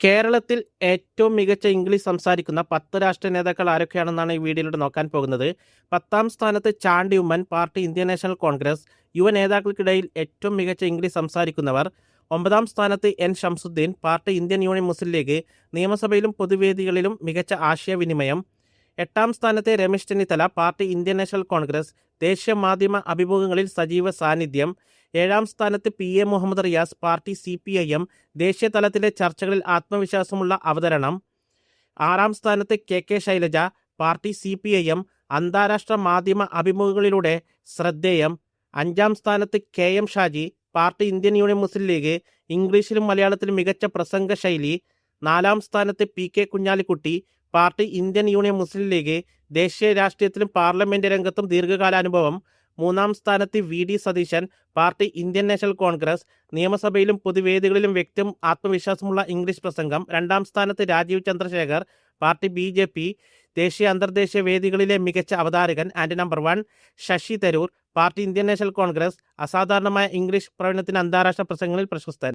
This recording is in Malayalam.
കേരളത്തിൽ ഏറ്റവും മികച്ച ഇംഗ്ലീഷ് സംസാരിക്കുന്ന 10 രാഷ്ട്രീയ നേതാക്കൾ ആരൊക്കെയാണെന്നാണ് ഈ വീഡിയോയിലൂടെ നോക്കാൻ പോകുന്നത്. 10ാം സ്ഥാനത്ത് Chandy Oommen, party Indian National Congress. യുവ നേതാക്കൾക്കിടയിൽ ഏറ്റവും മികച്ച ഇംഗ്ലീഷ് സംസാരിക്കുന്നവർ. 9ാം സ്ഥാനത്ത് N Shamsuddin, party Indian Union Muslim League. നിയമസഭയിലും പൊതുവേദികളിലും മികച്ച ആശയവിനിമയം. 8ാം സ്ഥാനത്ത് Ramesh Chennithala, party Indian National Congress. ദേശീയ മാധ്യമ അഭിമുഖങ്ങളിൽ സജീവ സാന്നിധ്യം. 7ാം സ്ഥാനത്ത് PA. Muhammad Riyas, party CPIM. ദേശീയ തലത്തിലെ ചർച്ചകളിൽ ആത്മവിശ്വാസമുള്ള അവതരണം. 6ാം സ്ഥാനത്ത് കെ ശൈലജ, പാർട്ടി CPIM. അന്താരാഷ്ട്ര മാധ്യമ അഭിമുഖങ്ങളിലൂടെ ശ്രദ്ധേയം. 5ാം സ്ഥാനത്ത് KM Shaji, party Indian Union Muslim League. ഇംഗ്ലീഷിലും മലയാളത്തിലും മികച്ച പ്രസംഗ ശൈലി. 4ാം സ്ഥാനത്ത് PK Kunhalikutty, party Indian Union Muslim League. ദേശീയ രാഷ്ട്രീയത്തിലും പാർലമെന്റ് രംഗത്തും ദീർഘകാലാനുഭവം. 3ാം സ്ഥാനത്ത് VD Satheesan, party Indian National Congress. നിയമസഭയിലും പൊതുവേദികളിലും വ്യക്തം ആത്മവിശ്വാസമുള്ള ഇംഗ്ലീഷ് പ്രസംഗം. 2ാം സ്ഥാനത്ത് രാജീവ് ചന്ദ്രശേഖർ, പാർട്ടി BJP. ദേശീയ അന്തർദേശീയ വേദികളിലെ മികച്ച അവതാരകൻ. And number 1 Shashi Tharoor, party Indian National Congress. അസാധാരണമായ ഇംഗ്ലീഷ് പ്രവചനത്തിന് അന്താരാഷ്ട്ര പ്രസംഗങ്ങളിൽ പ്രശസ്തൻ.